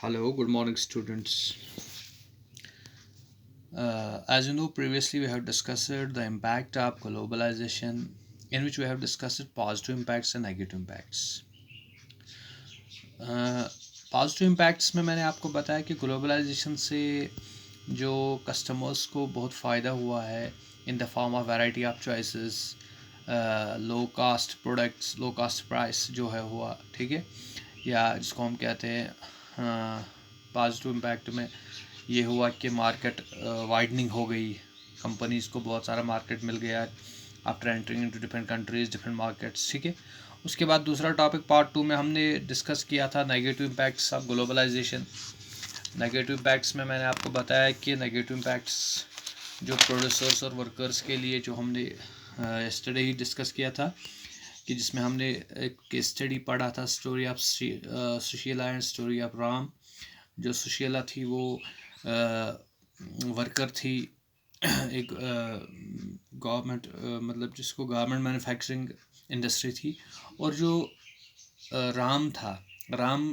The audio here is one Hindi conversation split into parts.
Hello, good morning, students. As you know, previously we have discussed the impact of globalization, in which we have discussed positive impacts and negative impacts. Positive impacts में मैंने आपको बताया कि ग्लोबलाइजेशन से जो कस्टमर्स को बहुत फ़ायदा हुआ है in the form of variety of choices, low cost products, low cost price जो है हुआ, ठीक है, या जिसको हम कहते हैं पॉजिटिव इम्पैक्ट में ये हुआ कि मार्केट वाइडनिंग हो गई, कंपनीज़ को बहुत सारा मार्केट मिल गया after entering into different countries, different markets, ठीक है। उसके बाद दूसरा टॉपिक पार्ट 2 में हमने डिस्कस किया था negative impacts of globalisation. Negative impacts में मैंने आपको बताया कि नेगेटिव इम्पैक्ट्स जो प्रोड्यूसर्स और वर्कर्स के लिए, जो हमने यस्टरडे ही डिस्कस किया था, कि जिसमें हमने एक केस स्टडी पढ़ा था, story of Sushila and story of Ram. जो सुशीला थी वो वर्कर थी एक गवर्नमेंट, मतलब जिसको गवर्नमेंट मैन्युफैक्चरिंग इंडस्ट्री थी, और जो राम था, राम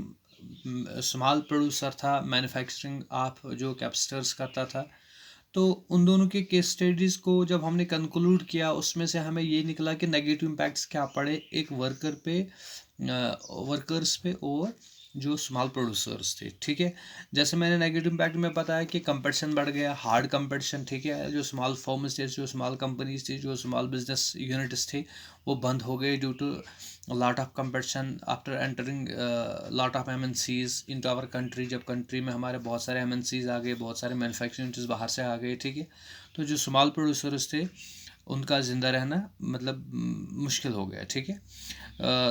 स्मॉल प्रोड्यूसर था, मैन्युफैक्चरिंग ऑफ जो कैपेसिटर्स करता था। तो उन दोनों के केस स्टडीज़ को जब हमने कंक्लूड किया, उसमें से हमें ये निकला कि नेगेटिव इम्पैक्ट्स क्या पड़े एक वर्कर पे, वर्कर्स पे, और जो स्मॉल प्रोड्यूसर्स थे, ठीक है। जैसे मैंने नेगेटिव इम्पैक्ट में बताया कि कंपटीशन बढ़ गया, हार्ड कंपटीशन, ठीक है। जो स्मॉल फर्म्स थे, जो स्मॉल कंपनीज थी, जो स्मॉल बिजनेस यूनिट्स थे, वो बंद हो गए due to lot of competition after entering lot of MNCs into our country. जब कंट्री में हमारे बहुत सारे MNCs आ गए, बहुत सारे मैन्युफैक्चरिंग यूनिट्स बाहर से आ गए, ठीक है। तो जो स्मॉल प्रोड्यूसर्स थे उनका ज़िंदा रहना मतलब मुश्किल हो गया, ठीक है।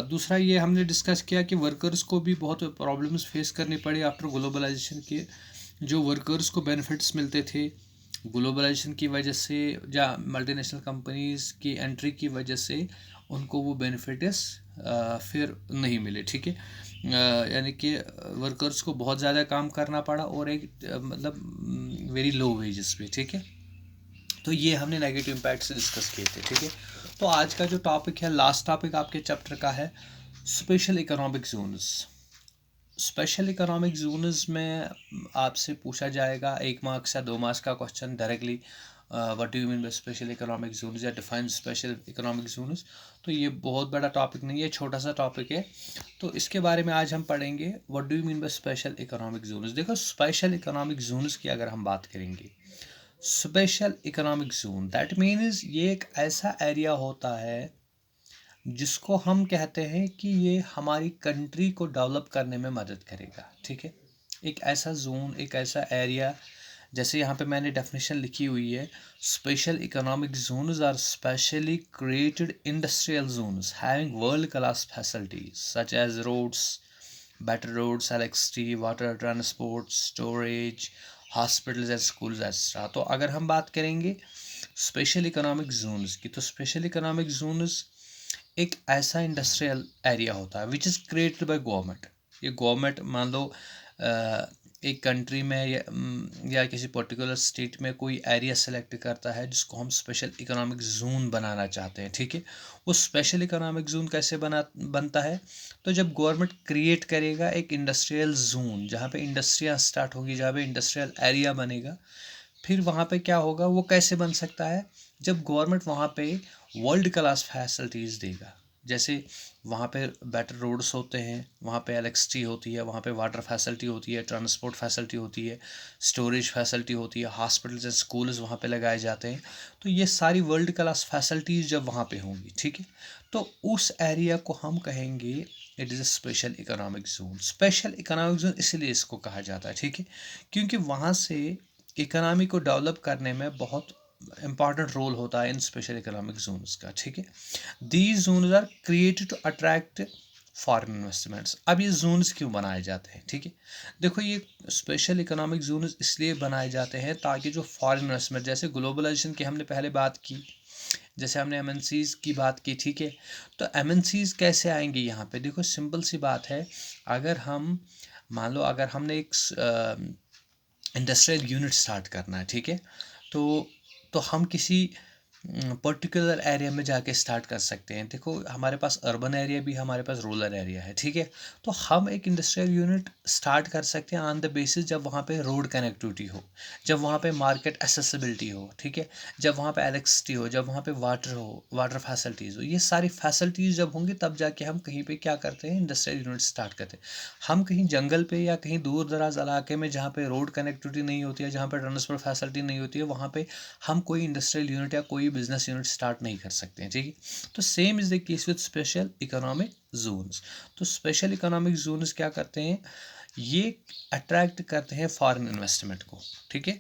दूसरा ये हमने डिस्कस किया कि वर्कर्स को भी बहुत प्रॉब्लम्स फेस करनी पड़ी आफ्टर ग्लोबलाइजेशन के। जो वर्कर्स को बेनिफिट्स मिलते थे ग्लोबलाइजेशन की वजह से या मल्टीनेशनल कंपनीज की एंट्री की वजह से, उनको वो बेनिफिट्स फिर नहीं मिले, ठीक है। यानी कि वर्कर्स को बहुत ज़्यादा काम करना पड़ा, और एक मतलब वेरी लो वेजेस पे, ठीक है। तो ये हमने नेगेटिव इम्पैक्ट से डिस्कस किए थे, ठीक है। तो आज का जो टॉपिक है, लास्ट टॉपिक आपके चैप्टर का है, special economic Jones. Special economic Jones में आपसे पूछा जाएगा 1 मार्क्स या 2 मार्क्स का question directly, what do you mean by special economic Jones, या डिफाइन स्पेशल इकोनॉमिक जोन्स। तो ये बहुत बड़ा टॉपिक नहीं है, छोटा सा टॉपिक है। तो इसके बारे में आज हम पढ़ेंगे, what do you mean by special economic Jones. देखो, स्पेशल इकोनॉमिक जोन्स की अगर हम बात करेंगे, special economic zone that means ये एक ऐसा एरिया होता है जिसको हम कहते हैं कि ये हमारी कंट्री को डेवलप करने में मदद करेगा, ठीक है। एक ऐसा जोन, एक ऐसा एरिया, जैसे यहाँ पे मैंने डेफिनेशन लिखी हुई है, special economic zones are specially created industrial zones having world class facilities such as roads, better roads, electricity, water transport, storage, hospitals and schools extra. तो अगर हम बात करेंगे स्पेशल इकोनॉमिक जोन्स की, तो स्पेशल इकोनॉमिक जोन्स एक ऐसा इंडस्ट्रियल एरिया होता है which is created by government. ये गवर्नमेंट, मान लो एक कंट्री में या किसी पर्टिकुलर स्टेट में कोई एरिया सेलेक्ट करता है जिसको हम स्पेशल इकोनॉमिक जोन बनाना चाहते हैं, ठीक है। वो स्पेशल इकोनॉमिक जोन कैसे बनता है, तो जब गवर्नमेंट क्रिएट करेगा एक इंडस्ट्रियल जोन जहाँ पे इंडस्ट्रियाँ स्टार्ट होगी, जहाँ पे इंडस्ट्रियल एरिया बनेगा, फिर वहाँ पे क्या होगा, वो कैसे बन सकता है, जब गवर्नमेंट वहाँ पे वर्ल्ड क्लास फैसिलिटीज़ देगा। जैसे वहाँ पे बेटर रोड्स होते हैं, वहाँ पे इलेक्ट्रिसिटी होती है, वहाँ पे वाटर फैसिलिटी होती है, ट्रांसपोर्ट फैसिलिटी होती है, स्टोरेज फैसिलिटी होती है, हॉस्पिटल्स एंड स्कूल्स वहाँ पे लगाए जाते हैं। तो ये सारी वर्ल्ड क्लास फैसिलिटीज़ जब वहाँ पे होंगी, ठीक है, तो उस एरिया को हम कहेंगे it is a special economic zone. Special economic zone इसलिए इसको कहा जाता है, ठीक है, क्योंकि वहाँ से इकोनॉमी को डेवलप करने में बहुत इंपॉर्टेंट रोल होता है इन स्पेशल इकोनॉमिक जोन्स का, ठीक है। These zones are created to attract foreign investments. अब ये जोन्स क्यों बनाए जाते हैं, ठीक है। देखो, ये स्पेशल इकोनॉमिक जोन्स इसलिए बनाए जाते हैं ताकि जो फॉरेन इन्वेस्टमेंट, जैसे ग्लोबलाइजेशन की हमने पहले बात की, जैसे हमने MNCs की बात की, ठीक है। तो MNCs कैसे आएंगे यहाँ पे, देखो सिंपल सी बात है। अगर हम मान लो, अगर हमने एक इंडस्ट्रियल यूनिट स्टार्ट करना है, ठीक है, तो हम किसी पर्टिकुलर एरिया में जाके स्टार्ट कर सकते हैं। देखो हमारे पास अर्बन एरिया भी है, हमारे पास रूरल एरिया है, ठीक है। तो हम एक इंडस्ट्रियल यूनिट स्टार्ट कर सकते हैं ऑन द बेसिस जब वहाँ पे रोड कनेक्टिविटी हो, जब वहाँ पे मार्केट एसेसिबिलिटी हो, ठीक है, जब वहाँ पे इलेक्ट्रिसिटी हो, जब वहाँ पे वाटर हो, वाटर फैसिलिटीज़ हो। ये सारी फैसिलिटीज़ जब होंगी तब जाके हम कहीं पे क्या करते हैं, इंडस्ट्रियल यूनिट स्टार्ट करते हैं। हम कहीं जंगल पे या कहीं दूर दराज इलाके में जहाँ पे रोड कनेक्टिविटी नहीं होती है, जहाँ पे ट्रांसपोर्ट फैसिलिटी नहीं होती है, वहाँ पे हम कोई इंडस्ट्रियल यूनिट या कोई बिजनेस यूनिट स्टार्ट नहीं कर सकते हैं, ठीक है। तो same is the case with special economic Jones. तो स्पेशल इकोनॉमिक जोन्स क्या करते हैं, ये अट्रैक्ट करते हैं फॉरेन इन्वेस्टमेंट को, ठीक है।